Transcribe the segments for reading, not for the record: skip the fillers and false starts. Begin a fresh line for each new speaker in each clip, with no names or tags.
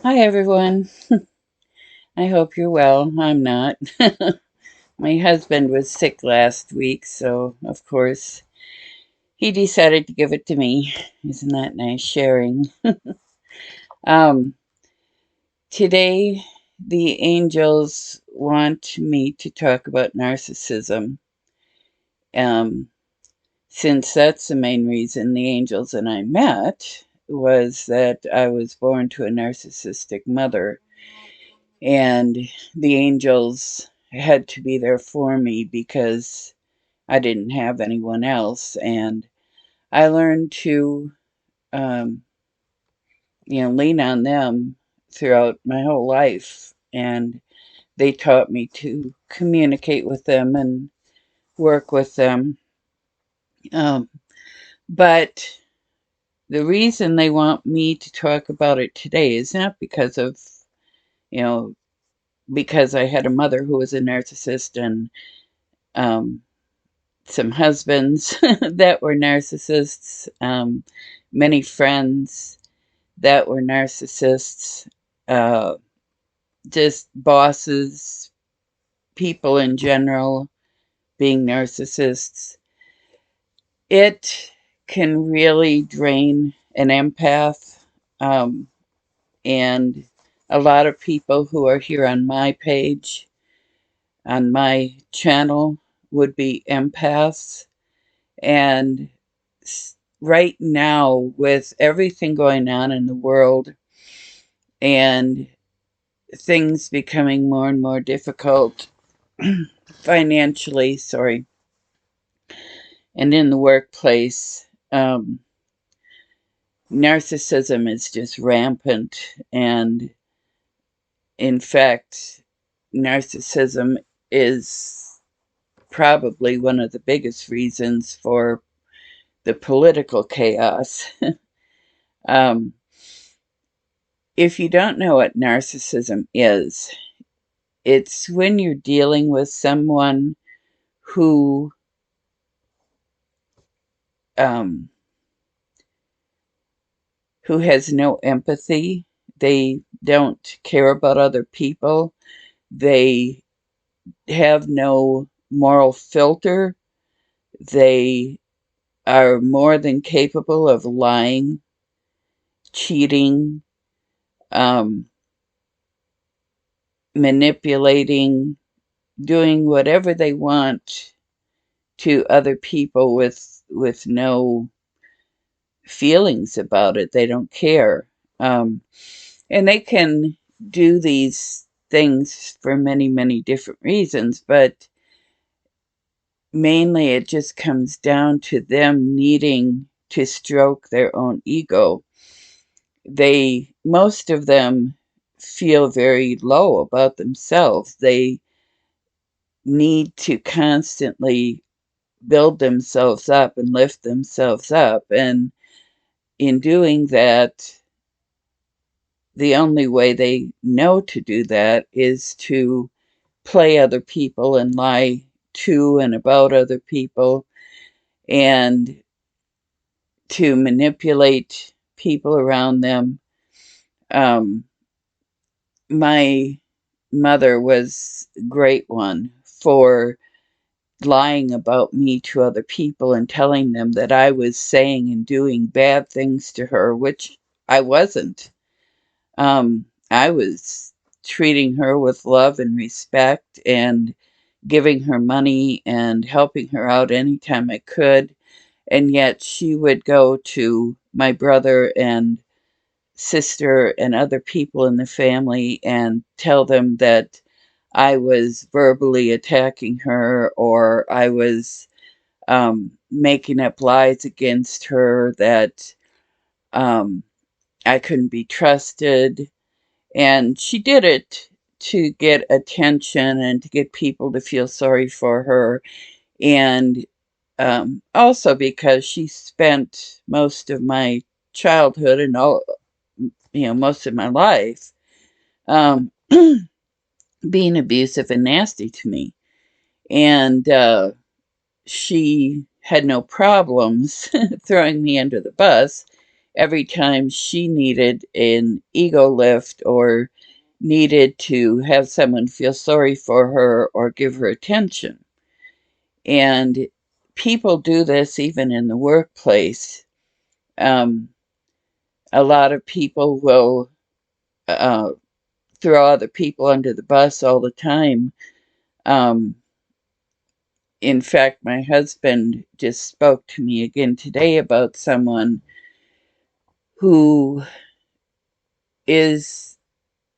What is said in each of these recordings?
Hi, everyone. I hope you're well. I'm not. My husband was sick last week, so of course he decided to give it to me. Isn't that nice sharing? Um, Today, the angels want me to talk about narcissism. Um, since that's the main reason the angels and I met, was that I was born to a narcissistic mother. And the angels had to be there for me because I didn't have anyone else. And I learned to, um, lean on them throughout my whole life. And they taught me to communicate with them and work with them. Um, but the reason they want me to talk about it today is not because of, you know, because I had a mother who was a narcissist and um, some husbands that were narcissists, many friends that were narcissists, uh, just bosses, people in general being narcissists. It can really drain an empath. Um, and a lot of people who are here on my page, on my channel, would be empaths. And right now, with everything going on in the world and things becoming more and more difficult financially, and in the workplace, narcissism is just rampant. And in fact, narcissism is probably one of the biggest reasons for the political chaos. um, if you don't know what narcissism is, it's when you're dealing with someone who um, who has no empathy. They don't care about other people. They have no moral filter. They are more than capable of lying, cheating, um, manipulating, doing whatever they want to other people with no feelings about it. They don't care. Um, and they can do these things for many, many different reasons, but mainly it just comes down to them needing to stroke their own ego. Most of them feel very low about themselves. They need to constantly build themselves up and lift themselves up. And in doing that, the only way they know to do that is to play other people and lie to and about other people and to manipulate people around them. Um, my mother was a great one for lying about me to other people and telling them that I was saying and doing bad things to her, which I wasn't. I was treating her with love and respect and giving her money and helping her out anytime I could. And yet she would go to my brother and sister and other people in the family and tell them that I was verbally attacking her or I was making up lies against her, that um, I couldn't be trusted. And she did it to get attention and to get people to feel sorry for her. And also because she spent most of my childhood and most of my life um, being abusive and nasty to me. And she had no problems throwing me under the bus every time she needed an ego lift or needed to have someone feel sorry for her or give her attention. And people do this even in the workplace. Um, a lot of people will uh, throw other people under the bus all the time. Um, in fact, my husband just spoke to me again today about someone who is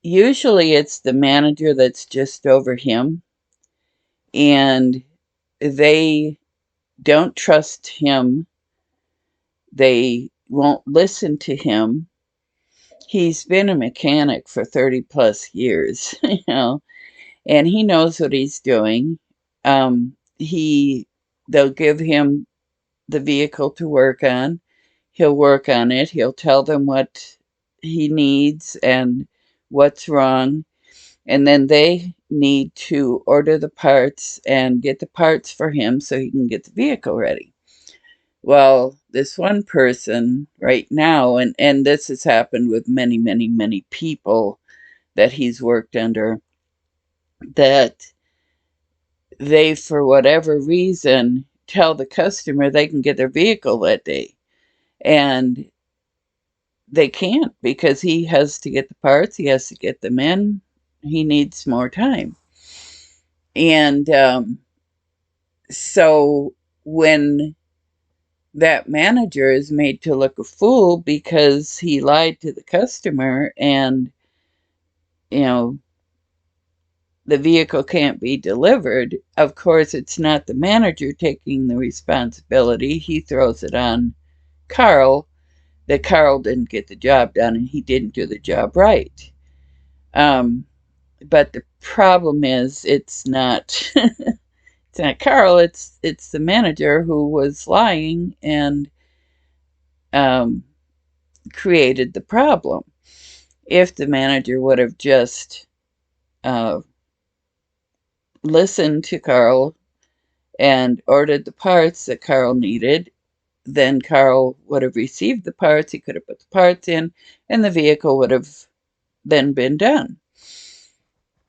usually it's the manager that's just over him, and they don't trust him. They won't listen to him. He's been a mechanic for 30 plus years, and he knows what he's doing. They'll give him the vehicle to work on. He'll work on it. He'll tell them what he needs and what's wrong. And then they need to order the parts and get the parts for him so he can get the vehicle ready. Well, this one person right now, and this has happened with many, many, many people that he's worked under, that they, for whatever reason, tell the customer they can get their vehicle that day. And they can't because he has to get the parts, he has to get them in, he needs more time. And so when that manager is made to look a fool because he lied to the customer and, you know, the vehicle can't be delivered, of course, it's not the manager taking the responsibility. He throws it on Carl, that Carl didn't get the job done and he didn't do the job right. But the problem is it's not it's not Carl, it's the manager who was lying and um, created the problem. If the manager would have just uh, listened to Carl and ordered the parts that Carl needed, then Carl would have received the parts, he could have put the parts in, and the vehicle would have then been done.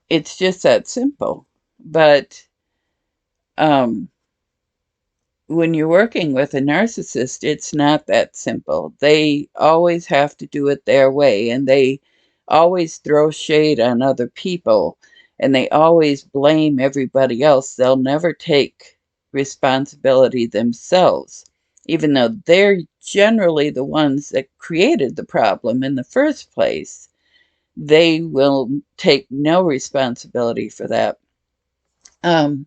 It's just that simple. But um, when you're working with a narcissist, it's not that simple. They always have to do it their way, and they always throw shade on other people, and they always blame everybody else. They'll never take responsibility themselves, even though they're generally the ones that created the problem in the first place. They will take no responsibility for that. Um,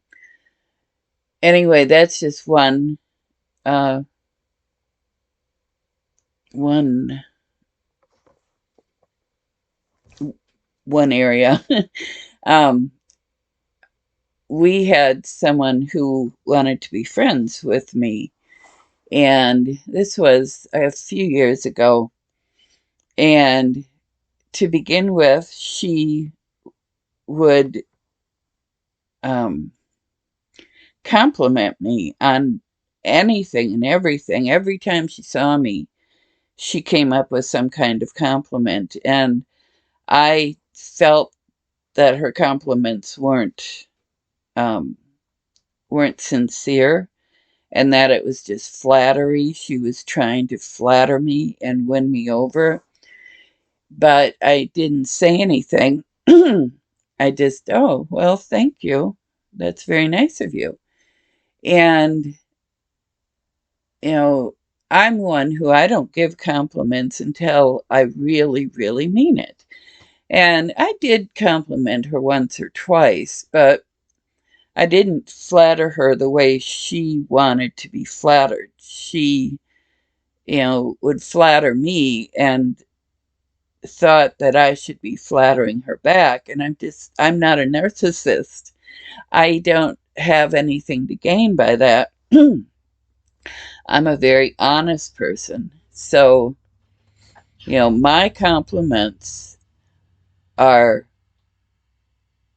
anyway, that's just uh, one one area. um, we had someone who wanted to be friends with me, and this was a few years ago. And to begin with, she would um, compliment me on anything and everything. Every time she saw me, she came up with some kind of compliment, and I felt that her compliments um, weren't sincere, and that it was just flattery. She was trying to flatter me and win me over, but I didn't say anything. I just, oh, well, thank you. That's very nice of you. And, you know, I'm one who I don't give compliments until I really, really mean it. And I did compliment her once or twice, but I didn't flatter her the way she wanted to be flattered. She, would flatter me and thought that I should be flattering her back. And I'm not a narcissist. I don't have anything to gain by that. I'm a very honest person. So, my compliments are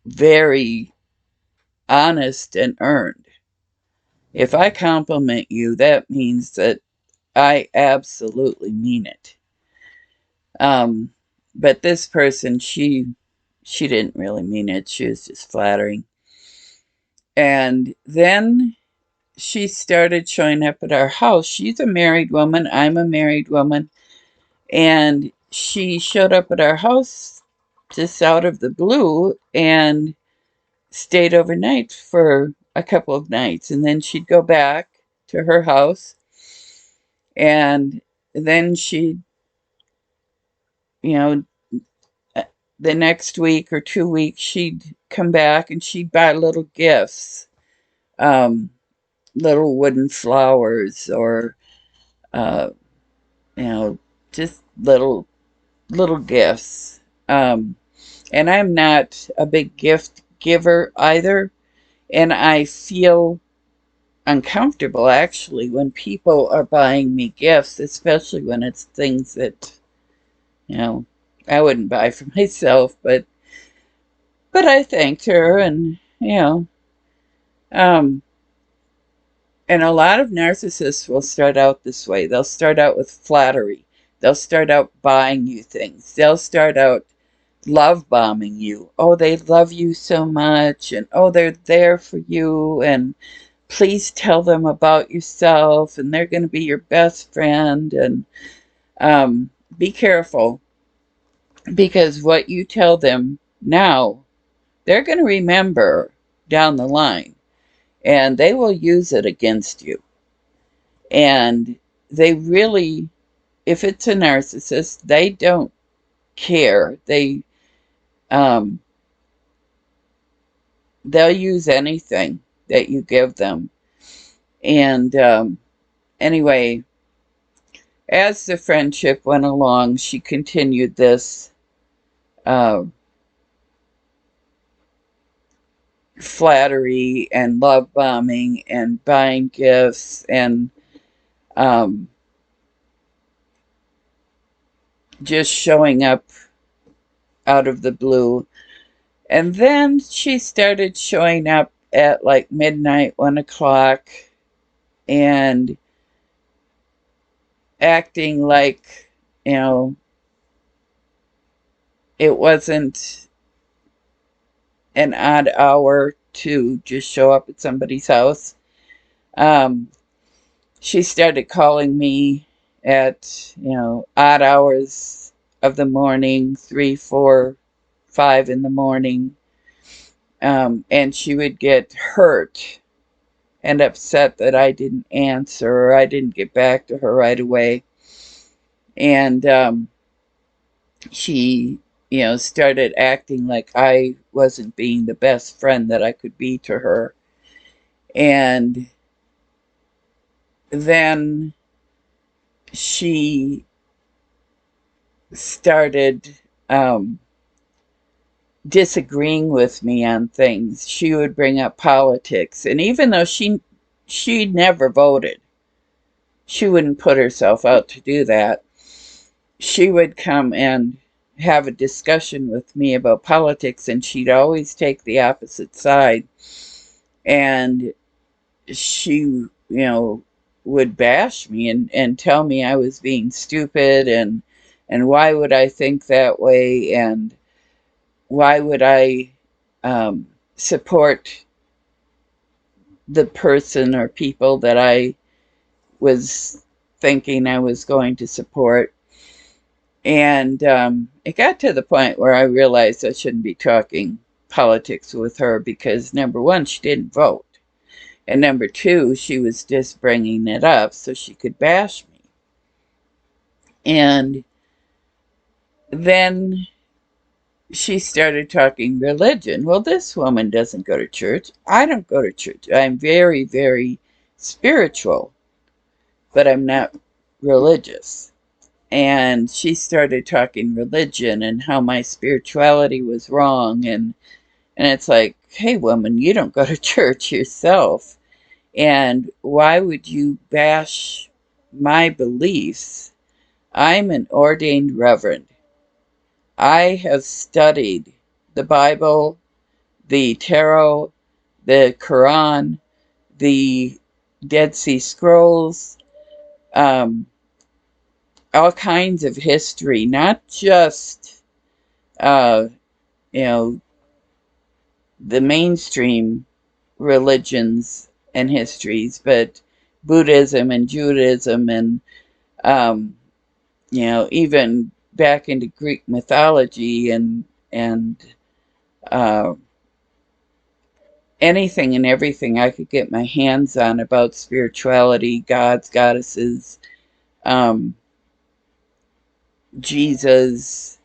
very honest and earned. If I compliment you, that means that I absolutely mean it. Um, but this person, she didn't really mean it. She was just flattering. And then she started showing up at our house. She's a married woman. I'm a married woman. And she showed up at our house just out of the blue and stayed overnight for a couple of nights. And then she'd go back to her house. And then she'd, you know, the next week or 2 weeks, she'd come back and she'd buy little gifts, um, little wooden flowers, or uh, you know, just little gifts. And I'm not a big gift giver either, and I feel uncomfortable actually when people are buying me gifts, especially when it's things that you know I wouldn't buy for myself, but I thanked her, and um, and a lot of narcissists will start out this way. They'll start out with flattery. They'll start out buying you things. They'll start out love bombing you. Oh, they love you so much, and oh, they're there for you, and please tell them about yourself, and they're going to be your best friend. And be careful, because what you tell them now, they're going to remember down the line, and they will use it against you. And they really, if it's a narcissist, they don't care. Um, they'll use anything that you give them. And anyway, as the friendship went along, she continued this uh, flattery and love bombing and buying gifts and um, just showing up out of the blue. And then she started showing up at like midnight, 1 o'clock, and acting like, you know, it wasn't an odd hour to just show up at somebody's house. Um, she started calling me at, odd hours of the morning, 3, 4, 5 in the morning. And she would get hurt and upset that I didn't answer or I didn't get back to her right away. And she, started acting like I wasn't being the best friend that I could be to her. And then she started disagreeing with me on things. She would bring up politics, and even though she never voted, she wouldn't put herself out to do that. She would come and have a discussion with me about politics, and she'd always take the opposite side. And she, would bash me and tell me I was being stupid, and why would I think that way, and why would I support the person or people that I was thinking I was going to support. And it got to the point where I realized I shouldn't be talking politics with her, because number one, she didn't vote. And number two, she was just bringing it up so she could bash me. And then she started talking religion. Well, this woman doesn't go to church. I don't go to church. I'm very, very spiritual, but I'm not religious. And she started talking religion and how my spirituality was wrong. And it's like, hey, woman, you don't go to church yourself. And why would you bash my beliefs? I'm an ordained reverend. I have studied the Bible, the Tarot, the Quran, the Dead Sea Scrolls, um, all kinds of history, not just, uh, you know, the mainstream religions and histories, but Buddhism and Judaism and, um, even back into Greek mythology and uh, anything and everything I could get my hands on about spirituality, gods, goddesses, um, Jesus,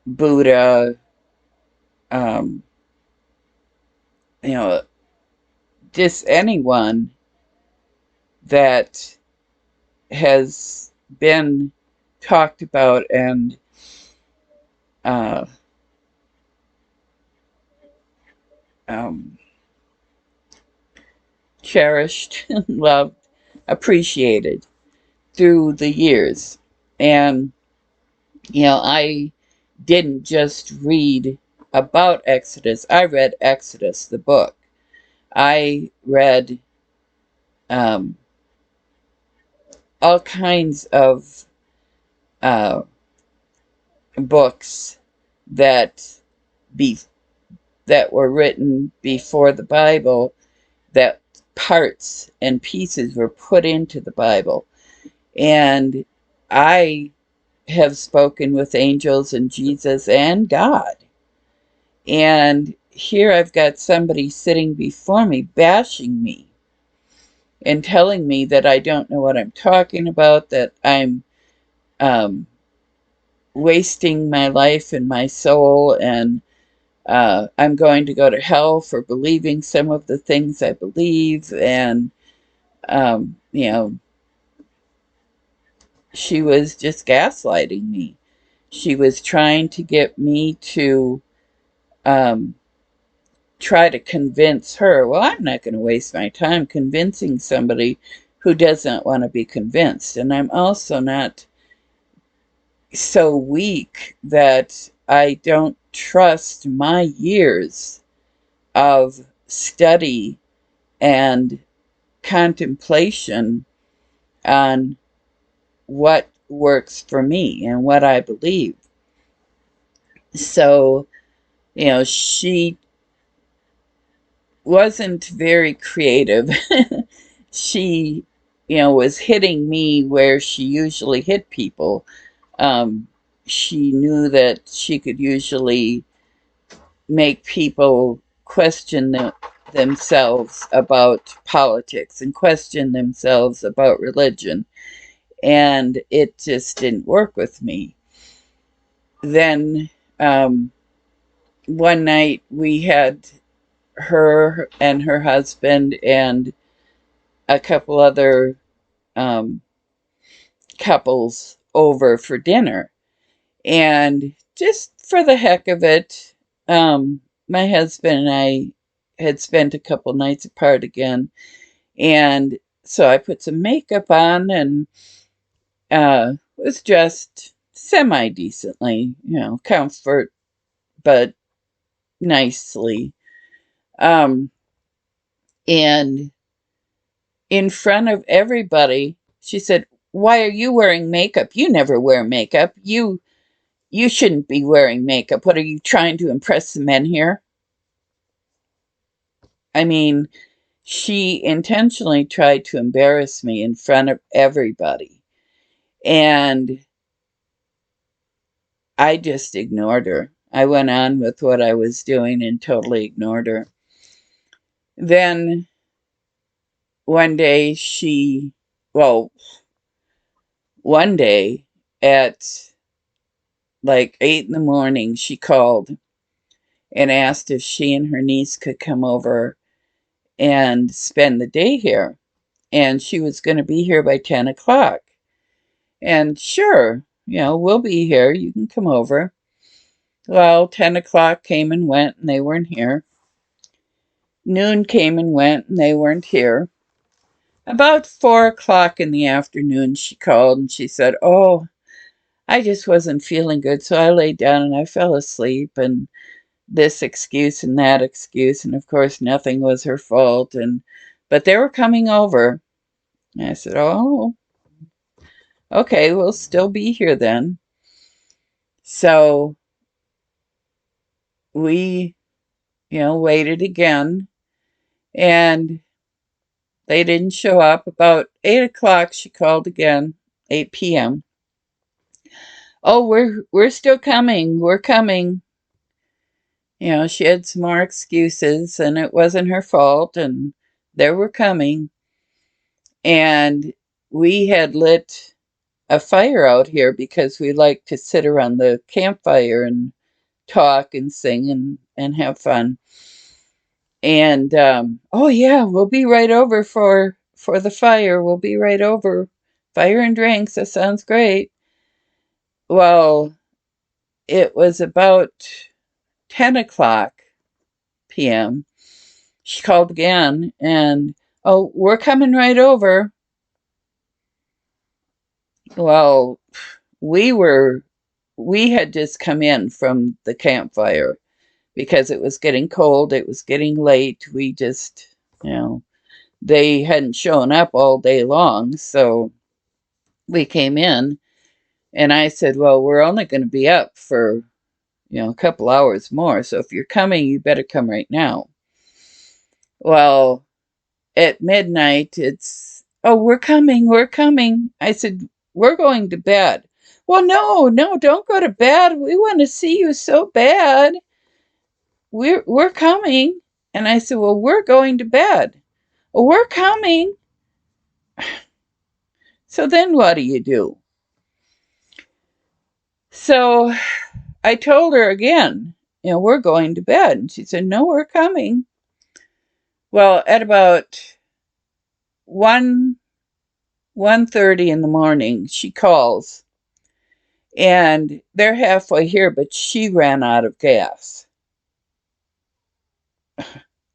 Buddha, um, you know, just anyone that has been talked about and uh, um, cherished, loved, appreciated through the years. And, I didn't just read about Exodus, I read Exodus, the book. I read um, all kinds of uh, books that be that were written before the Bible, that parts and pieces were put into the Bible. And I have spoken with angels and Jesus and God. And here I've got somebody sitting before me bashing me and telling me that I don't know what I'm talking about, that I'm um, wasting my life and my soul, and I'm going to go to hell for believing some of the things I believe. And, um, you know, she was just gaslighting me. She was trying to get me to um, try to convince her. Well, I'm not going to waste my time convincing somebody who doesn't want to be convinced. And I'm also not so weak that I don't trust my years of study and contemplation on what works for me and what I believe. So, she wasn't very creative. She, was hitting me where she usually hit people. Um, she knew that she could usually make people question themselves about politics and question themselves about religion. And it just didn't work with me. Then one night we had her and her husband and a couple other um, couples over for dinner. And just for the heck of it, my husband and I had spent a couple nights apart again. And so I put some makeup on and was dressed semi decently, comfort, but nicely. Um, and in front of everybody, she said, "Why are you wearing makeup? You never wear makeup. You shouldn't be wearing makeup. What, are you trying to impress the men here?" I mean, she intentionally tried to embarrass me in front of everybody. And I just ignored her. I went on with what I was doing and totally ignored her. Then one day one day at like 8 in the morning, she called and asked if she and her niece could come over and spend the day here. And she was going to be here by 10 o'clock. And sure, we'll be here. You can come over. Well, 10 o'clock came and went, and they weren't here. Noon came and went, and they weren't here. About 4 o'clock in the afternoon, she called and she said, "Oh, I just wasn't feeling good, so I laid down and I fell asleep." And this excuse and that excuse, and of course, nothing was her fault. But they were coming over. And I said, "Oh." Okay, we'll still be here then. So we, waited again, and they didn't show up. About 8 o'clock, she called again, 8 p.m. Oh, we're still coming. We're coming. She had some more excuses, and it wasn't her fault, and they were coming. And we had lit a fire out here because we like to sit around the campfire and talk and sing and have fun. And oh yeah, we'll be right over for the fire. We'll be right over. Fire and drinks. That sounds great. Well, it was about 10 o'clock p.m. She called again, and oh, we're coming right over. Well, we had just come in from the campfire because it was getting cold, it was getting late. We just, they hadn't shown up all day long, so we came in, and I said, well, we're only going to be up for, a couple hours more, so if you're coming, you better come right now. Well, at midnight, it's, oh, we're coming, we're coming. I said, we're going to bed. Well, no, don't go to bed. We want to see you so bad. We're coming. And I said, well, we're going to bed. Well, we're coming. So then what do you do? So I told her again, we're going to bed. And she said, no, we're coming. Well, at about 1:30 in the morning, she calls, and they're halfway here, but she ran out of gas.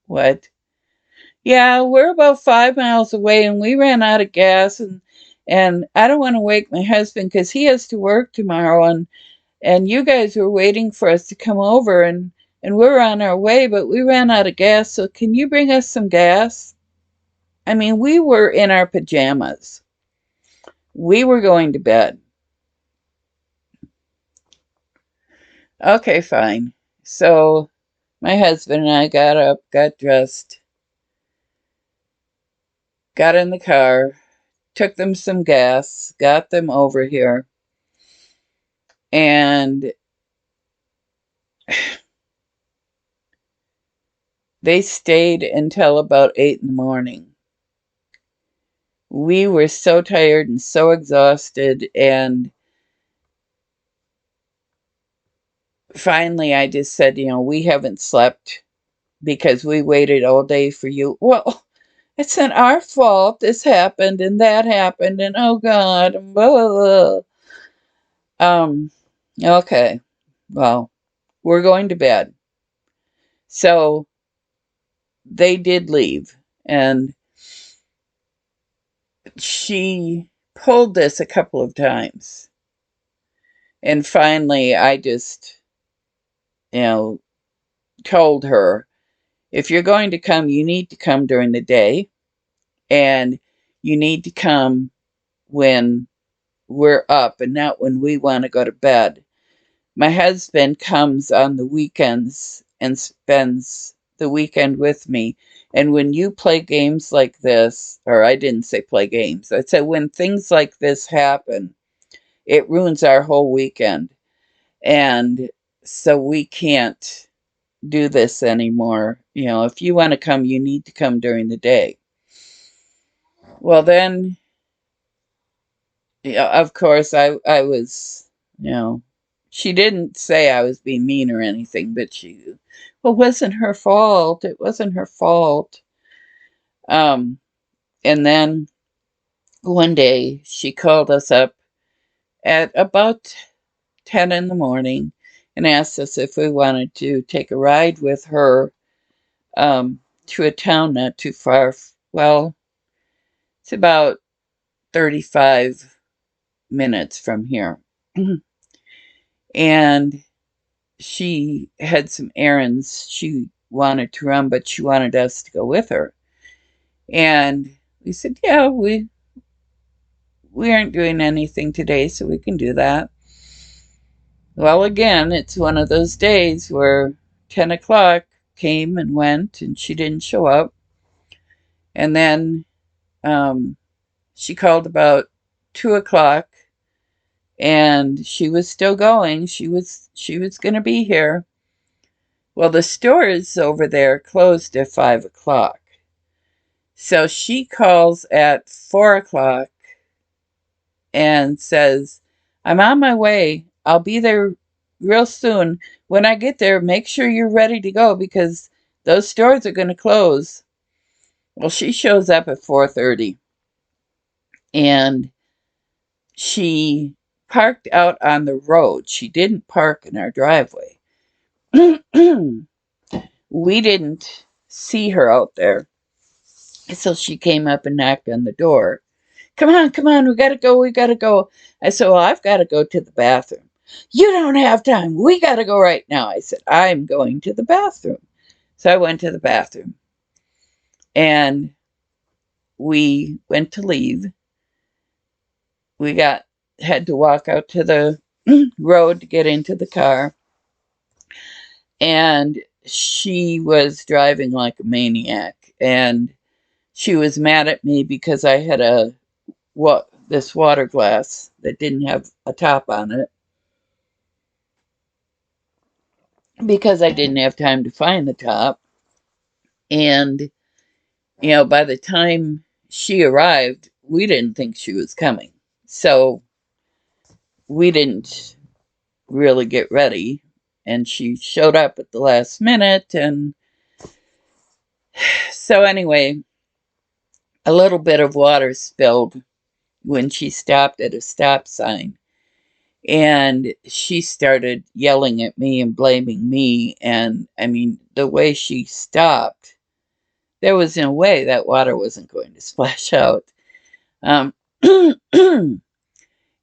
What? Yeah, we're about 5 miles away, and we ran out of gas, and I don't want to wake my husband because he has to work tomorrow, and you guys were waiting for us to come over, and we're on our way, but we ran out of gas, so can you bring us some gas? I mean, we were in our pajamas. We were going to bed. Okay, fine. So my husband and I got up, got dressed, got in the car, took them some gas, got them over here, and they stayed until about 8 in the morning. We were so tired and so exhausted, and finally I just said, we haven't slept because we waited all day for you. Well, it's not our fault. This happened and that happened, and oh God, blah, blah, blah. Okay, well, we're going to bed. So they did leave, and she pulled this a couple of times. And finally, I just, told her, if you're going to come, you need to come during the day, and you need to come when we're up and not when we want to go to bed. My husband comes on the weekends and spends the weekend with me. And when you play games like this, or I didn't say play games, I said when things like this happen, it ruins our whole weekend. And so we can't do this anymore. If you want to come, you need to come during the day. Well, then, of course, I was, she didn't say I was being mean or anything, but well, it wasn't her fault. It wasn't her fault. Um, and then one day she called us up at about 10 in the morning and asked us if we wanted to take a ride with her to a town not too far. Well, it's about 35 minutes from here. And she had some errands she wanted to run, but she wanted us to go with her. And we said, yeah, we aren't doing anything today, so we can do that. Well, again, it's one of those days where 10 o'clock came and went and she didn't show up. And then she called about 2 o'clock and she was still going. She was going to be here. Well, the stores over there closed at 5 o'clock. So she calls at 4 o'clock and says, I'm on my way. I'll be there real soon. When I get there, make sure you're ready to go because those stores are going to close. Well, she shows up at 4:30 and she parked out on the road. She didn't park in our driveway. We didn't see her out there. So she came up and knocked on the door. Come on, we gotta go. I said, well, I've got to go to the bathroom. You don't have time. We got to go right now. I said, I'm going to the bathroom. So I went to the bathroom. And we went to leave. We had to walk out to the road to get into the car. And she was driving like a maniac. And she was mad at me because I had this water glass that didn't have a top on it. Because I didn't have time to find the top. And, by the time she arrived, we didn't think she was coming. So we didn't really get ready. And she showed up at the last minute. And so anyway, a little bit of water spilled when she stopped at a stop sign. And she started yelling at me and blaming me. And I mean, the way she stopped, there was no way that water wasn't going to splash out.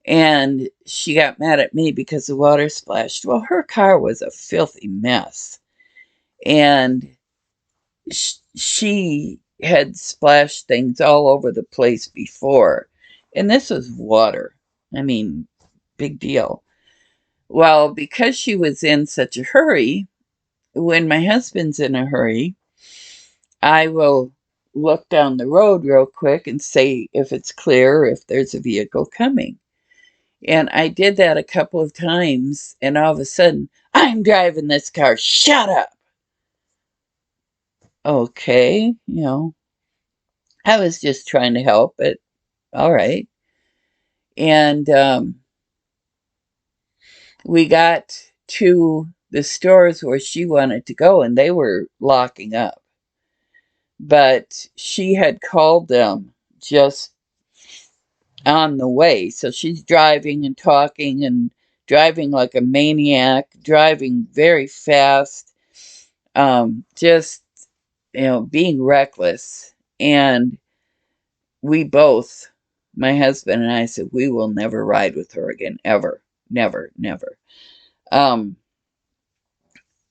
And she got mad at me because the water splashed. Well, her car was a filthy mess. And she had splashed things all over the place before. And this was water. I mean, big deal. Well, because she was in such a hurry, when my husband's in a hurry, I will look down the road real quick and say if it's clear, if there's a vehicle coming. And I did that a couple of times, and all of a sudden, I'm driving this car, shut up. Okay, I was just trying to help, but all right. And we got to the stores where she wanted to go, and they were locking up. But she had called them just on the way. So she's driving and talking and driving like a maniac, driving very fast, just, being reckless. And we both, my husband and I, said, we will never ride with her again, ever. Never, never.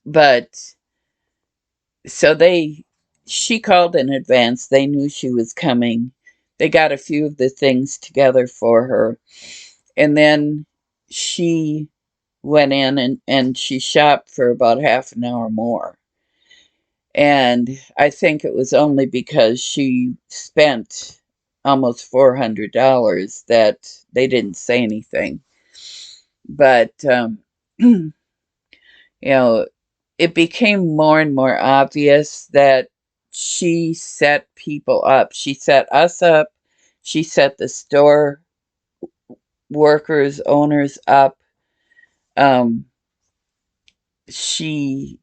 But so she called in advance. They knew she was coming. They got a few of the things together for her. And then she went in and she shopped for about half an hour more. And I think it was only because she spent almost $400 that they didn't say anything. But, it became more and more obvious that she set people up. She set us up. She set the store workers, owners up. She,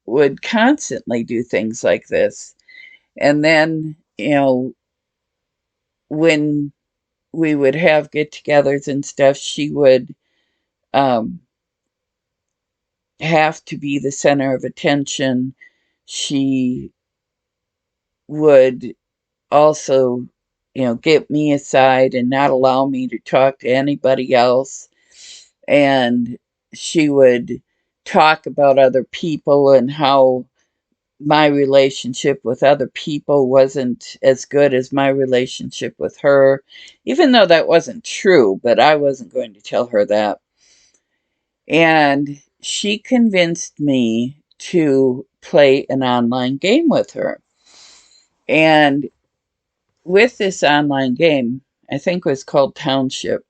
would constantly do things like this. And then, when we would have get-togethers and stuff, she would have to be the center of attention. She would also, get me aside and not allow me to talk to anybody else. And she would talk about other people and how my relationship with other people wasn't as good as my relationship with her, even though that wasn't true, but I wasn't going to tell her that. And she convinced me to play an online game with her. And with this online game, I think it was called Township,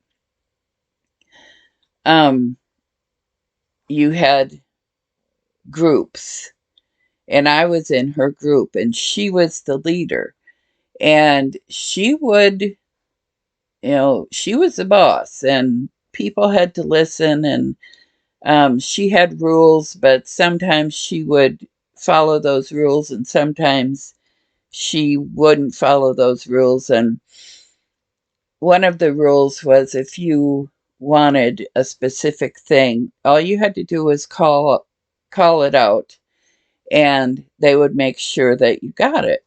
you had groups, and I was in her group, and she was the leader. And she would, she was the boss, and people had to listen, and she had rules, but sometimes she would follow those rules, and sometimes she wouldn't follow those rules. And one of the rules was if you wanted a specific thing, all you had to do was call it out, and they would make sure that you got it.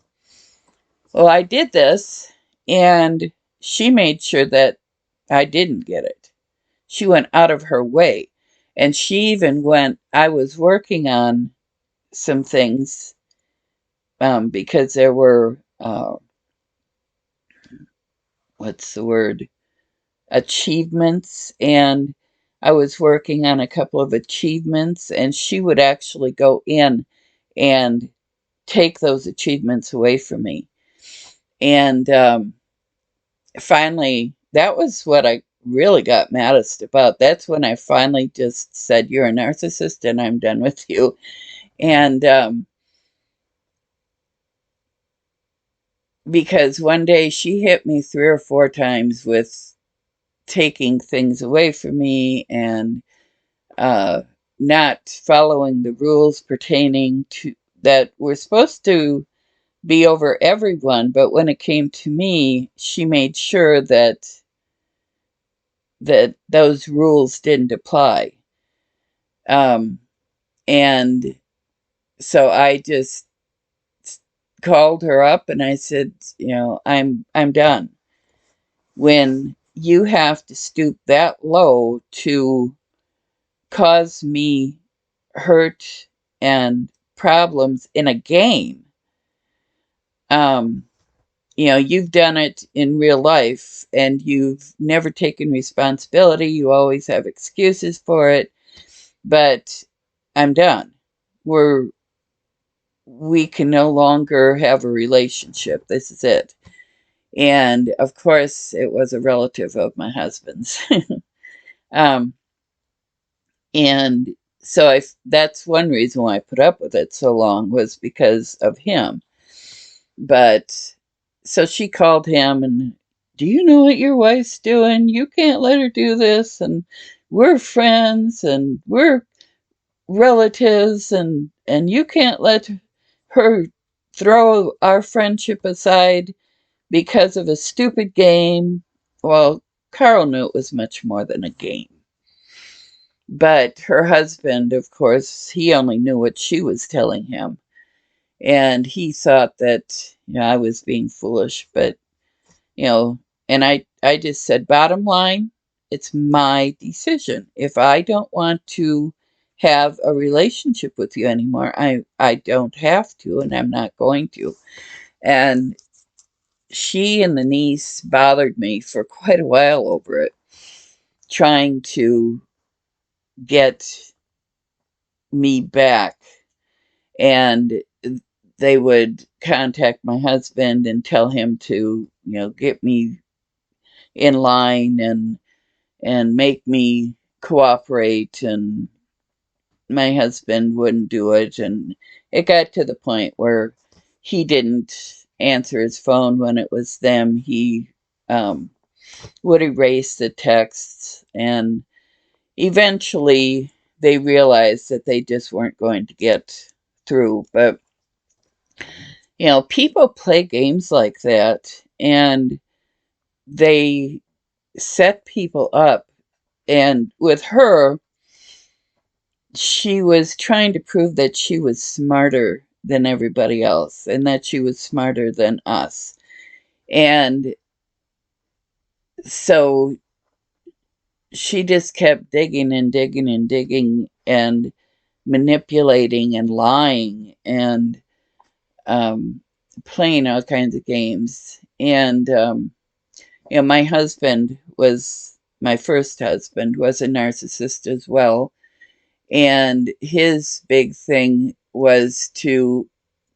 Well, I did this, and she made sure that I didn't get it. She went out of her way. And she even I was working on some things, because there were, what's the word? Achievements. And I was working on a couple of achievements, and she would actually go in and take those achievements away from me. And finally, that was what I really got maddest about. That's when I finally just said, "You're a narcissist, and I'm done with you." And because one day she hit me 3 or 4 times with taking things away from me, and not following the rules pertaining to that were supposed to be over everyone, but when it came to me, she made sure that those rules didn't apply. Um, and so I just called her up, and I said, I'm done. When you have to stoop that low to cause me hurt and problems in a game, you've done it in real life, and you've never taken responsibility. You always have excuses for it, but I'm done. We can no longer have a relationship. This is it. And of course, it was a relative of my husband's. um, and so that's one reason why I put up with it so long, was because of him. But so she called him, and, "Do you know what your wife's doing? You can't let her do this. And we're friends, and we're relatives, and you can't let her throw our friendship aside because of a stupid game." Well, Carl knew it was much more than a game. But her husband, of course, he only knew what she was telling him. And he thought that, I was being foolish. But, you know, and I just said, bottom line, it's my decision. If I don't want to have a relationship with you anymore, I don't have to, and I'm not going to. And she and the niece bothered me for quite a while over it, trying to get me back. And they would contact my husband and tell him to, get me in line, and make me cooperate, and my husband wouldn't do it. And it got to the point where he didn't answer his phone when it was them. He would erase the texts, and eventually they realized that they just weren't going to get through. But people play games like that, and they set people up. And with her, she was trying to prove that she was smarter than everybody else, and that she was smarter than us. And so she just kept digging and digging and digging, and manipulating and lying. And um, playing all kinds of games. And, my husband was, my first husband was a narcissist as well. And his big thing was to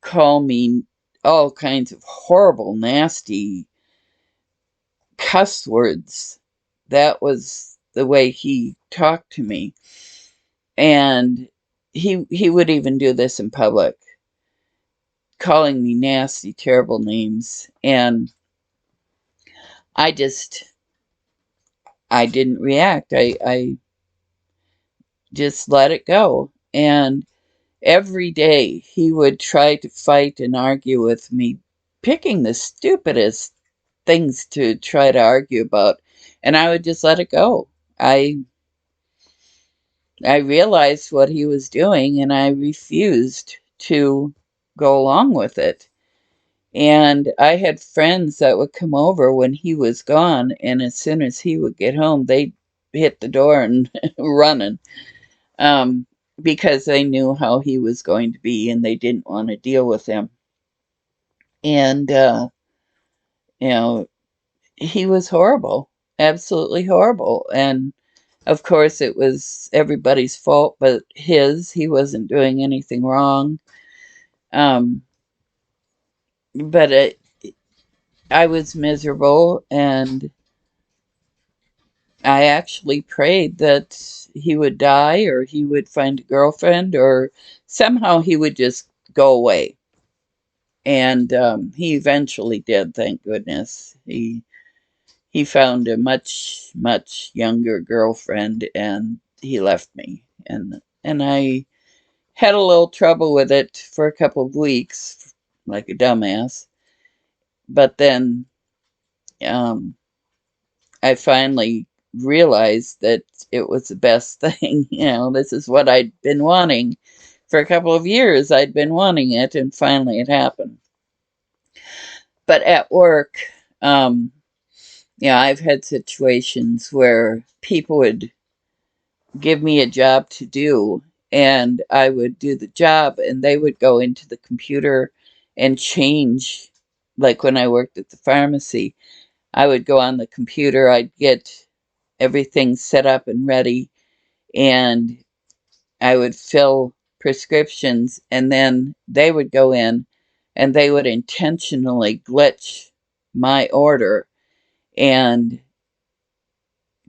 call me all kinds of horrible, nasty cuss words. That was the way he talked to me. And he would even do this in public, calling me nasty, terrible names. And I just, I didn't react. I just let it go. And every day he would try to fight and argue with me, picking the stupidest things to try to argue about. And I would just let it go. I I realized what he was doing and I refused to go along with it. And I had friends that would come over when he was gone, and as soon as he would get home, they'd hit the door and running, um, because they knew how he was going to be and they didn't want to deal with him. And, you know, he was horrible, absolutely horrible. And of course, it was everybody's fault but his. He wasn't doing anything wrong. Um, but I was miserable, and I actually prayed that he would die or he would find a girlfriend or somehow he would just go away. And he eventually did, thank goodness. He found a much, much younger girlfriend and he left me. And I had a little trouble with it for a couple of weeks, like a dumbass. But then um, I finally realized that it was the best thing. This is what I'd been wanting. For a couple of years, I'd been wanting it, and finally it happened. But at work, um, I've had situations where people would give me a job to do, and I would do the job, and they would go into the computer and change. Like when I worked at the pharmacy, I would go on the computer, I'd get everything set up and ready, and I would fill prescriptions, and then they would go in and they would intentionally glitch my order and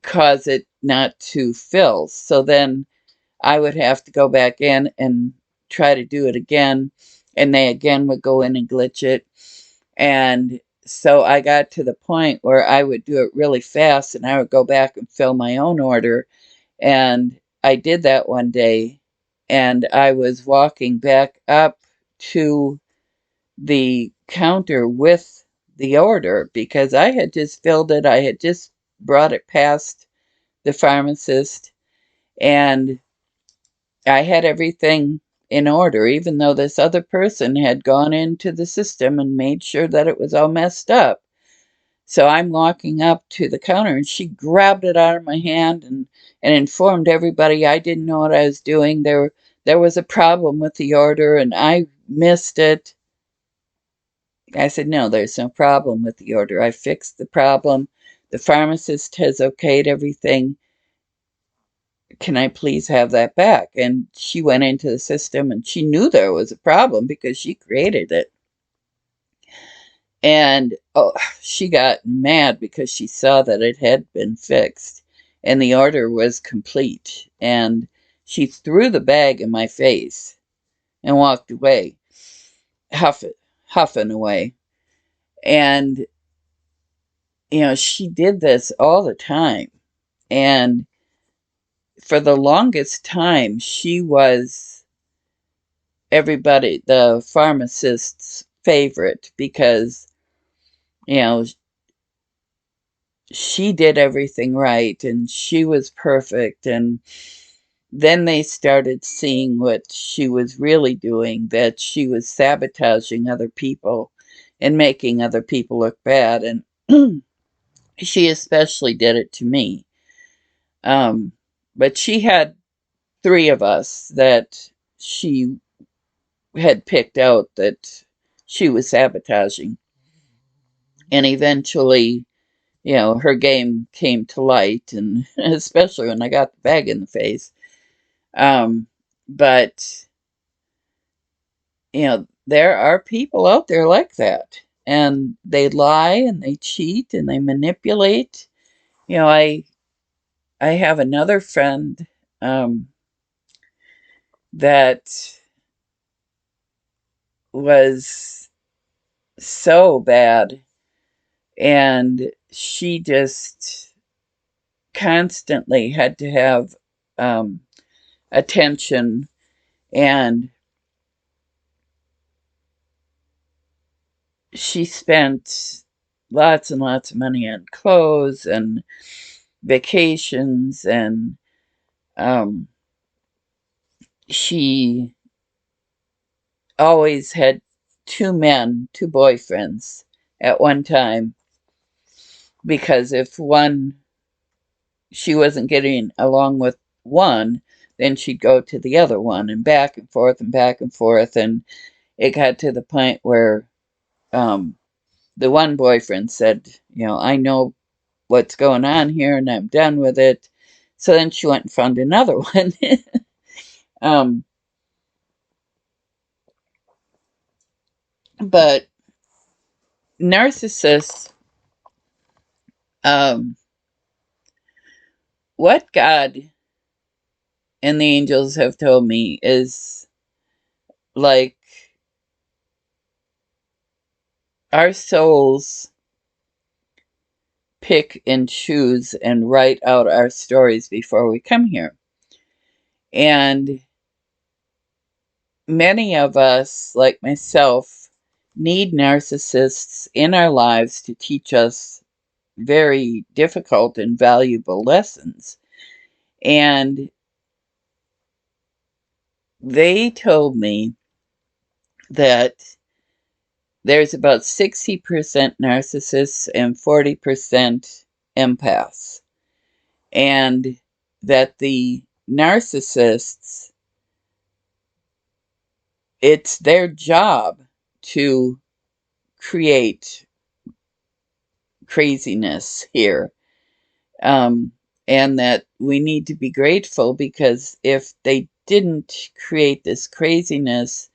cause it not to fill. So then I would have to go back in and try to do it again, and they again would go in and glitch it. And so I got to the point where I would do it really fast and I would go back and fill my own order. And I did that one day, and I was walking back up to the counter with the order because I had just filled it. I had just brought it past the pharmacist, and I had everything in order, even though this other person had gone into the system and made sure that it was all messed up. So I'm walking up to the counter and she grabbed it out of my hand and informed everybody I didn't know what I was doing. There was a problem with the order and I missed it. I said, no, there's no problem with the order. I fixed the problem. The pharmacist has okayed everything. Can I please have that back? And she went into the system and she knew there was a problem because she created it. And she got mad because she saw that it had been fixed and the order was complete. And she threw the bag in my face and walked away, huffing away. And, she did this all the time. And for the longest time, she was the pharmacist's favorite because, you know, she did everything right and she was perfect. And then they started seeing what she was really doing, that she was sabotaging other people and making other people look bad. And she especially did it to me. But she had three of us that she had picked out that she was sabotaging. And eventually, her game came to light, and especially when I got the bag in the face. But, there are people out there like that, and they lie and they cheat and they manipulate. I have another friend that was so bad, and she just constantly had to have attention, and she spent lots and lots of money on clothes and vacations, and she always had two boyfriends at one time, because if she wasn't getting along with one, then she'd go to the other one, and back and forth and back and forth. And it got to the point where the one boyfriend said, I know what's going on here and I'm done with it. So then she went and found another one. But narcissists, what God and the angels have told me is, like, our souls pick and choose and write out our stories before we come here. And many of us, like myself, need narcissists in our lives to teach us very difficult and valuable lessons. And they told me that there's about 60% narcissists and 40% empaths. And that the narcissists, it's their job to create craziness here. And that we need to be grateful, because if they didn't create this craziness,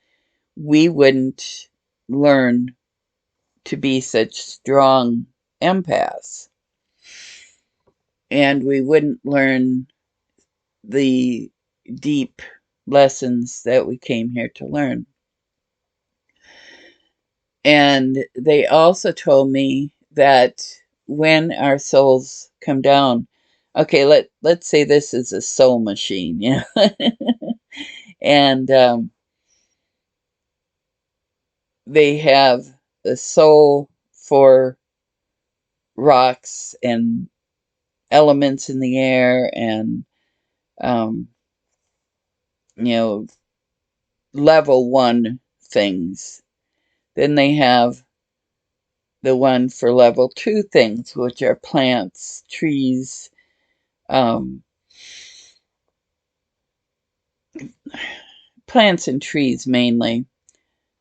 we wouldn't learn to be such strong empaths. And we wouldn't learn the deep lessons that we came here to learn. And they also told me that when our souls come down, okay, let's say this is a soul machine, and they have the soul for rocks and elements in the air, and um, level 1 things. Then they have the one for level 2 things, which are plants, trees, plants and trees mainly.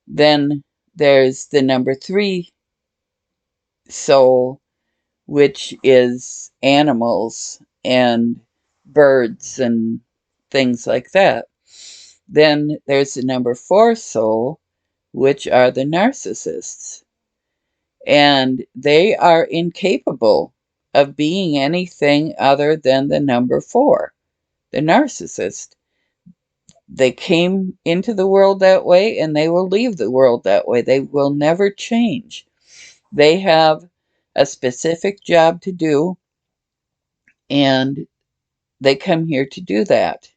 Then there's the number 3 soul, which is animals and birds and things like that. Then there's the number 4 soul, which are the narcissists. And they are incapable of being anything other than the number 4, the narcissist. They came into the world that way, and they will leave the world that way. They will never change. They have a specific job to do, and they come here to do that.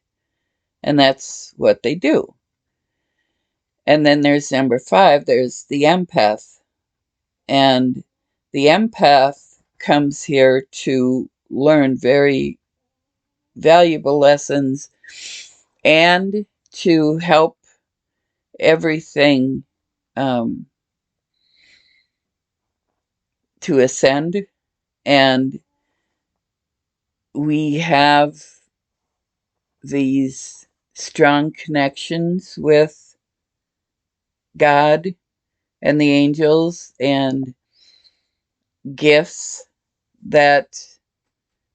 And that's what they do. And then there's number 5, there's the empath. And the empath comes here to learn very valuable lessons and to help everything to ascend. And we have these strong connections with God and the angels and gifts that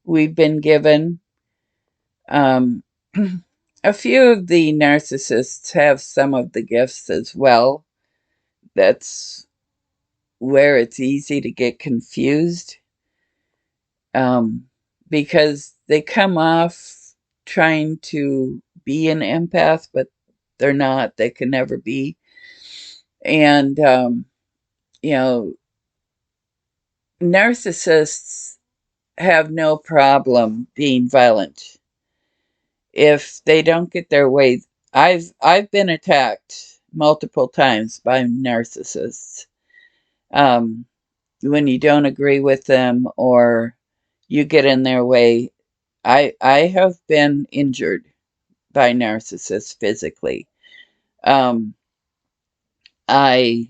we've been given. Um, a few of the narcissists have some of the gifts as well. That's where it's easy to get confused, um, because they come off trying to be an empath, but they're not. They can never be. And, you know, narcissists have no problem being violent if they don't get their way. I've been attacked multiple times by narcissists. Um, when you don't agree with them or you get in their way, I have been injured by narcissists physically. Um, I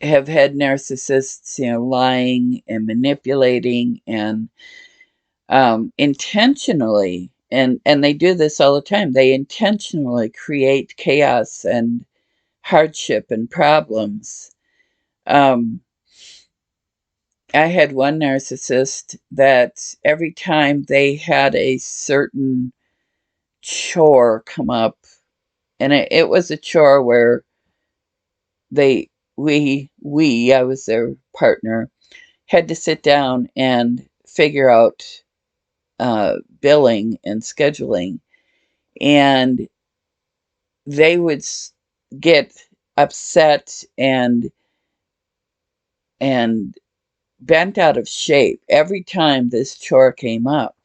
have had narcissists, lying and manipulating and intentionally, and they do this all the time. They intentionally create chaos and hardship and problems. Um, I had one narcissist that every time they had a certain chore come up, and it was a chore where they I was their partner, had to sit down and figure out billing and scheduling, and they would get upset and bent out of shape every time this chore came up.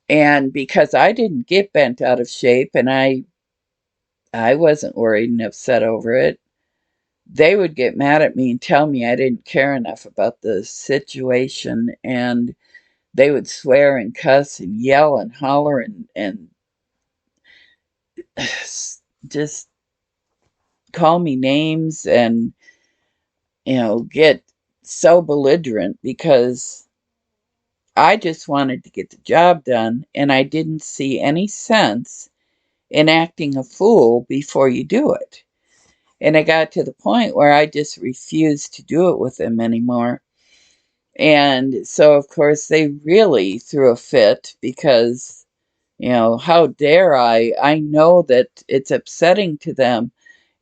And because I didn't get bent out of shape and I wasn't worried and upset over it, they would get mad at me and tell me I didn't care enough about the situation, and they would swear and cuss and yell and holler and just call me names and get so belligerent because I just wanted to get the job done, and I didn't see any sense in acting a fool before you do it. And I got to the point where I just refused to do it with them anymore. And so, of course, they really threw a fit because, how dare I? I know that it's upsetting to them,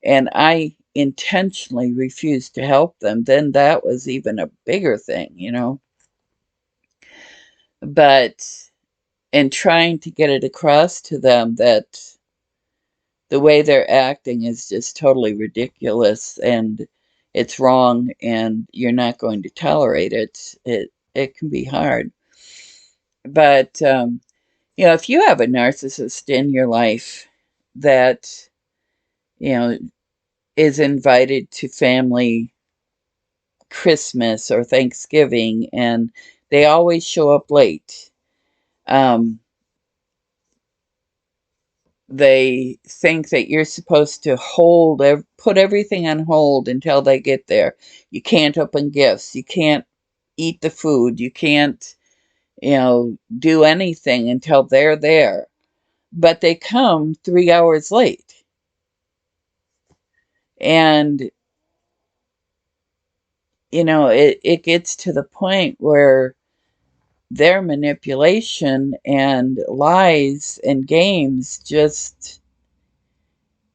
and I intentionally refused to help them. Then that was even a bigger thing. But in trying to get it across to them that the way they're acting is just totally ridiculous and it's wrong and you're not going to tolerate it, it can be hard. But if you have a narcissist in your life that you know is invited to family Christmas or Thanksgiving and they always show up late, um, they think that you're supposed to put everything on hold until they get there. You can't open gifts. You can't eat the food. You can't, do anything until they're there. But they come 3 hours late. And, it gets to the point where their manipulation and lies and games just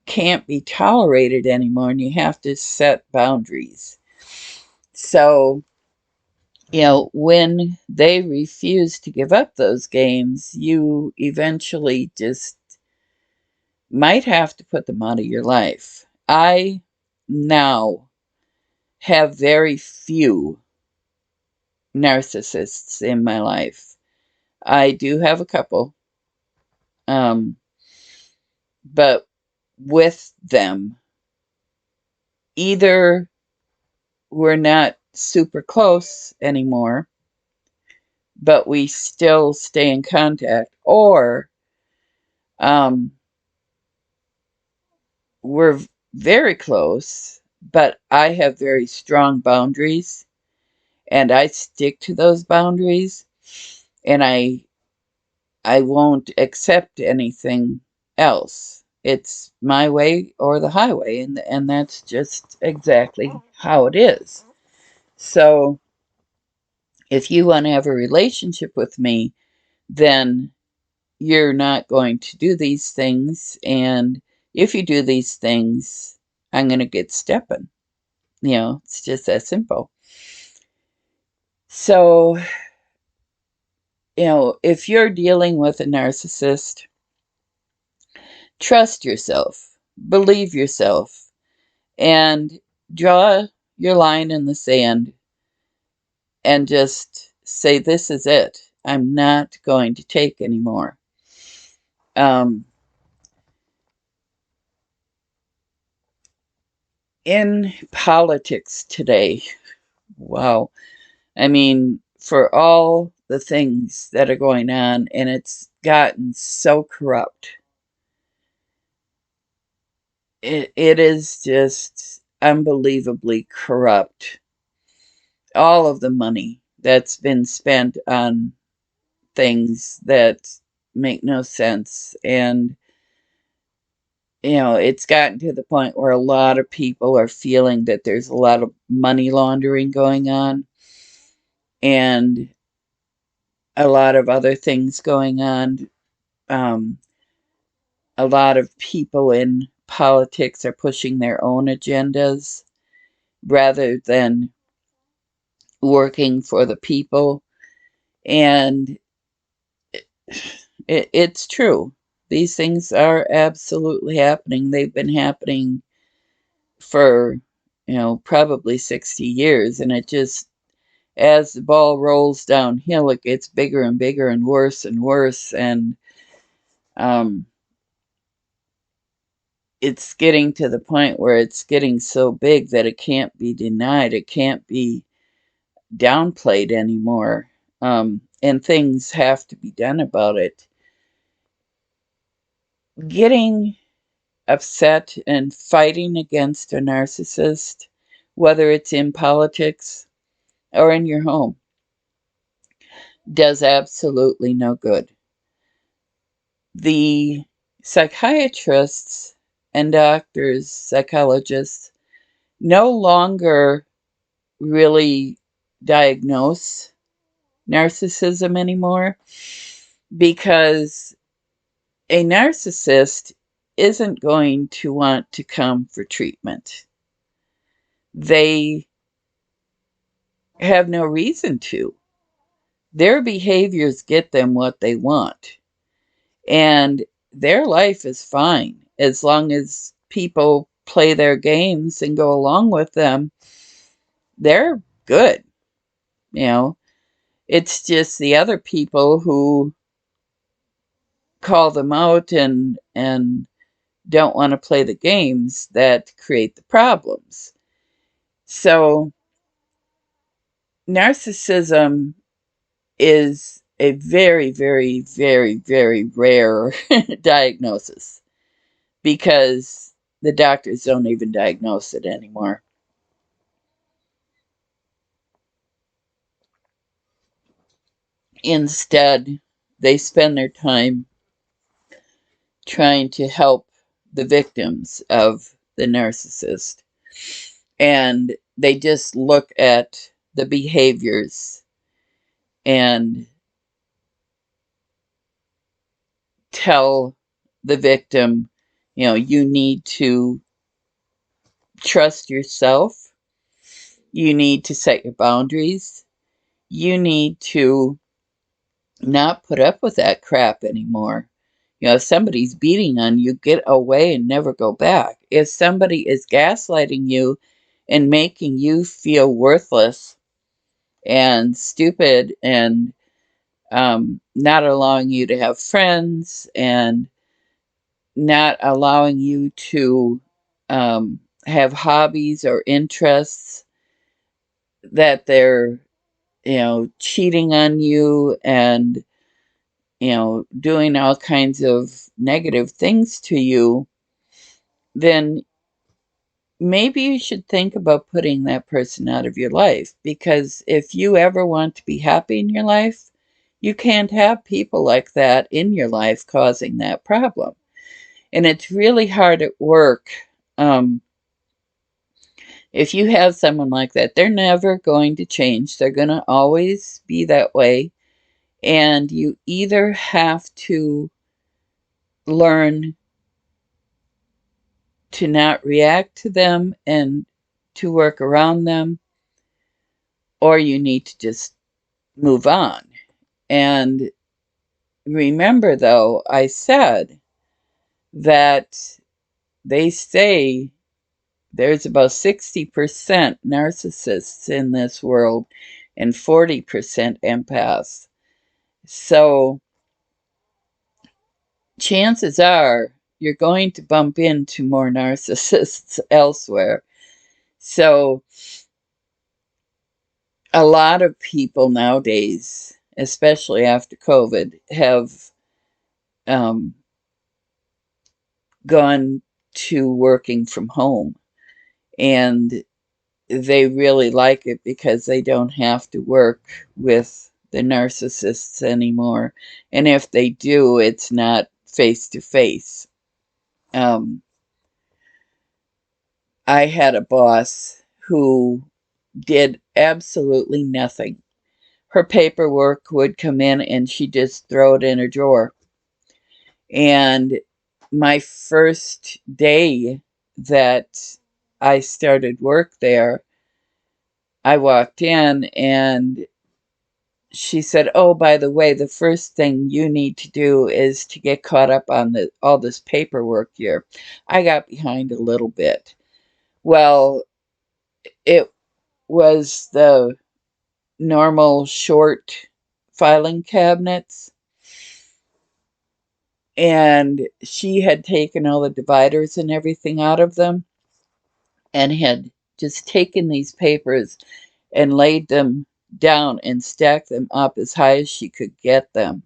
can't be tolerated anymore, and you have to set boundaries. So, when they refuse to give up those games, you eventually just might have to put them out of your life. I now have very few narcissists in my life. I do have a couple, um, but with them, either we're not super close anymore, but we still stay in contact, or um, we're very close, but I have very strong boundaries and I stick to those boundaries, and I won't accept anything else. It's my way or the highway, and that's just exactly how it is. So if you want to have a relationship with me, then you're not going to do these things. And if you do these things, I'm going to get stepping. It's just that simple. So, if you're dealing with a narcissist, trust yourself, believe yourself, and draw your line in the sand and just say, this is it. I'm not going to take anymore. In politics today, wow. I mean, for all the things that are going on, and it's gotten so corrupt. It is just unbelievably corrupt. All of the money that's been spent on things that make no sense. And, it's gotten to the point where a lot of people are feeling that there's a lot of money laundering going on and a lot of other things going on. Um, a lot of people in politics are pushing their own agendas rather than working for the people. And it's true. These things are absolutely happening. They've been happening for, probably 60 years. And it just, as the ball rolls downhill, it gets bigger and bigger and worse and worse. And um, it's getting to the point where it's getting so big that it can't be denied. It can't be downplayed anymore. And things have to be done about it. Getting upset and fighting against a narcissist, whether it's in politics or in your home, does absolutely no good. The psychiatrists and doctors, psychologists, no longer really diagnose narcissism anymore because a narcissist isn't going to want to come for treatment. They have no reason to. Their behaviors get them what they want. And their life is fine as long as people play their games and go along with them. They're good. It's just the other people who call them out and don't want to play the games that create the problems. So narcissism is a very, very, very, very rare diagnosis because the doctors don't even diagnose it anymore. Instead, they spend their time trying to help the victims of the narcissist. And they just look at the behaviors and tell the victim, you need to trust yourself. You need to set your boundaries. You need to not put up with that crap anymore. If somebody's beating on you, get away and never go back. If somebody is gaslighting you and making you feel worthless and stupid and not allowing you to have friends and not allowing you to have hobbies or interests, that they're, cheating on you and, doing all kinds of negative things to you, then maybe you should think about putting that person out of your life. Because if you ever want to be happy in your life, you can't have people like that in your life causing that problem. And it's really hard at work. If you have someone like that, they're never going to change. They're going to always be that way. And you either have to learn to not react to them and to work around them, or you need to just move on. And remember, though, I said that they say there's about 60% narcissists in this world and 40% empaths. So chances are you're going to bump into more narcissists elsewhere. So a lot of people nowadays, especially after COVID, have gone to working from home. And they really like it because they don't have to work with the narcissists anymore. And if they do, it's not face to face. I had a boss who did absolutely nothing. Her paperwork would come in and she'd just throw it in a drawer. And my first day that I started work there, I walked in and she said, "Oh, by the way, the first thing you need to do is to get caught up on all this paperwork here." I got behind a little bit. Well, it was the normal short filing cabinets, and she had taken all the dividers and everything out of them and had just taken these papers and laid them down and stacked them up as high as she could get them.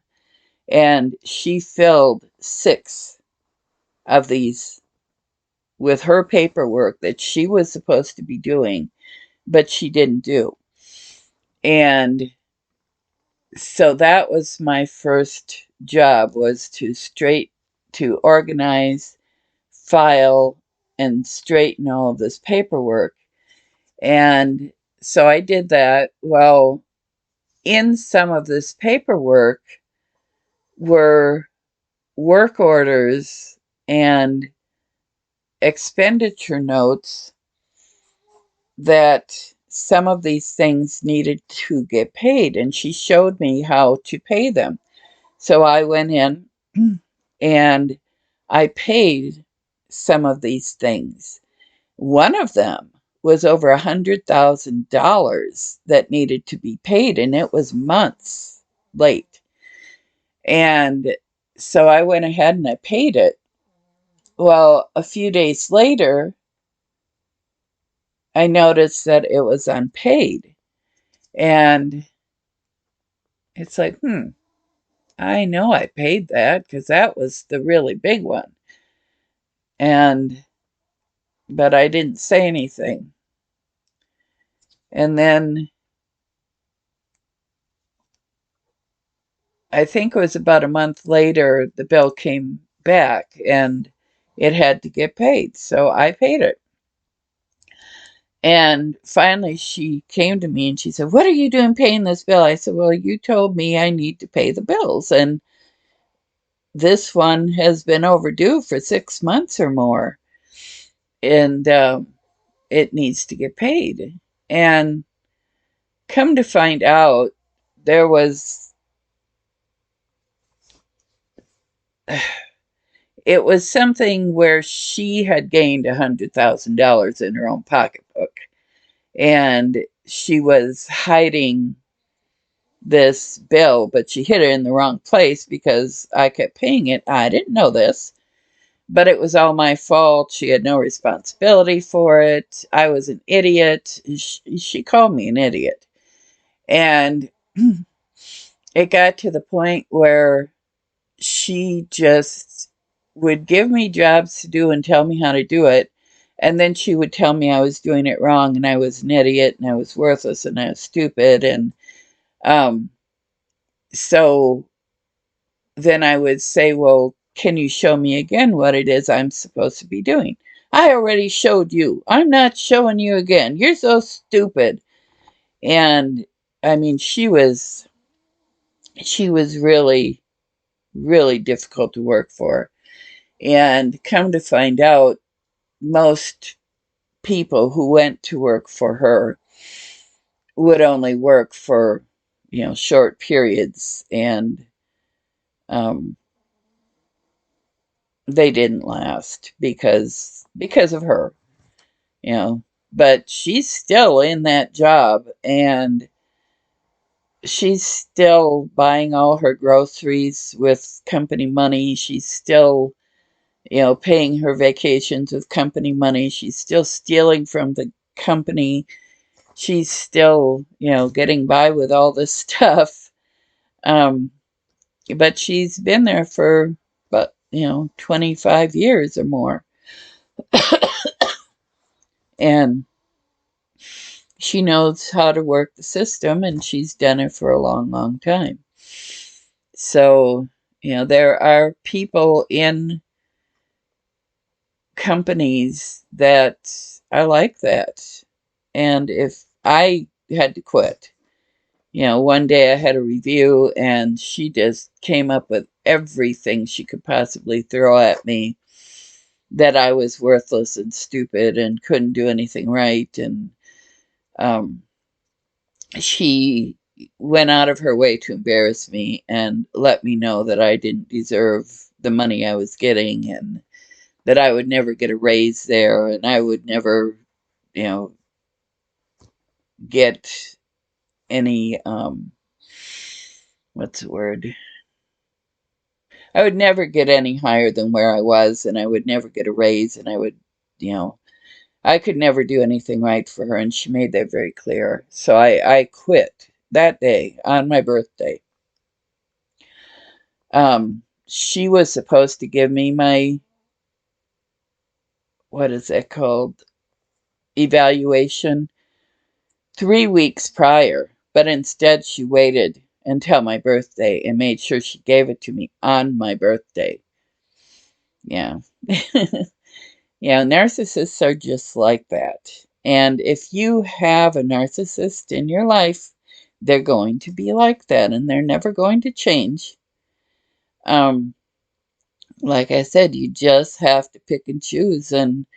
And she filled 6 of these with her paperwork that she was supposed to be doing, but she didn't do. And so that was my first job, was to organize, file, and straighten all of this paperwork. And so I did that. Well, in some of this paperwork were work orders and expenditure notes that some of these things needed to get paid, and she showed me how to pay them. So I went in and I paid some of these things. One of them was over $100,000 that needed to be paid, and it was months late. And so I went ahead and I paid it. Well, a few days later, I noticed that it was unpaid. And it's like, I know I paid that because that was the really big one. But I didn't say anything. And then I think it was about a month later, the bill came back and it had to get paid. So I paid it. And finally, she came to me and she said, "What are you doing paying this bill?" I said, "Well, you told me I need to pay the bills. And this one has been overdue for 6 months or more. And it needs to get paid." And come to find out, there was, it was something where she had gained $100,000 in her own pocketbook. And she was hiding this bill, but she hid it in the wrong place because I kept paying it. I didn't know this, but it was all my fault. She had no responsibility for it. I was an idiot. She called me an idiot. And it got to the point where she just would give me jobs to do and tell me how to do it. And then she would tell me I was doing it wrong and I was an idiot and I was worthless and I was stupid. And so then I would say, "Well, can you show me again what it is I'm supposed to be doing? I already showed you. I'm not showing you again. You're so stupid. And I mean, she was really, really difficult to work for. And come to find out, most people who went to work for her would only work for, short periods, and um, they didn't last because of her, you know. But she's still in that job, and she's still buying all her groceries with company money. She's still, paying her vacations with company money. She's still stealing from the company. She's still, getting by with all this stuff. Um, but she's been there for about, 25 years or more. And she knows how to work the system, and she's done it for a long, long time. So, there are people in companies that are like that. And if I had to quit, one day I had a review and she just came up with everything she could possibly throw at me, that I was worthless and stupid and couldn't do anything right. And um, she went out of her way to embarrass me and let me know that I didn't deserve the money I was getting, and that I would never get a raise there, and I would never, you know, get any, what's the word? I would never get any higher than where I was, and I would never get a raise, and you know, I could never do anything right for her, and she made that very clear. So I quit that day on my birthday. She was supposed to give me my, what is that called? Evaluation 3 weeks prior, but instead she waited until my birthday and made sure she gave it to me on my birthday. Yeah. Yeah, narcissists are just like that. And if you have a narcissist in your life, they're going to be like that, and they're never going to change. Um, like I said, you just have to pick and choose, and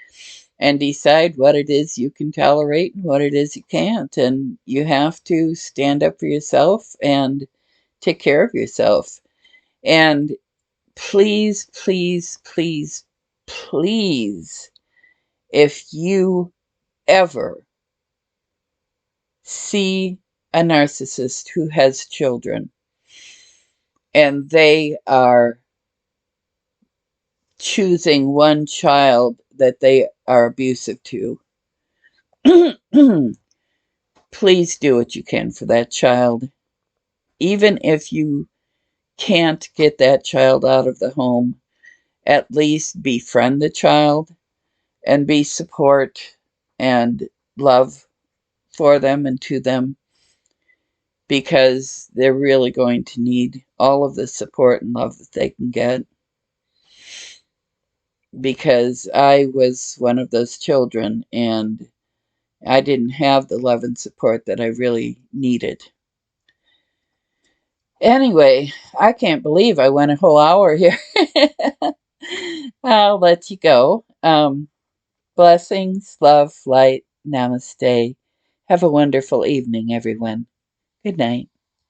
decide what it is you can tolerate and what it is you can't. And you have to stand up for yourself and take care of yourself. And please, please, please, please, if you ever see a narcissist who has children and they are choosing one child that they are abusive to, please do what you can for that child. Even if you can't get that child out of the home, at least befriend the child and be support and love for them and to them, because they're really going to need all of the support and love that they can get. Because I was one of those children, and I didn't have the love and support that I really needed. Anyway, I can't believe I went a whole hour here. I'll let you go. Blessings, love, light, namaste. Have a wonderful evening, everyone. Good night.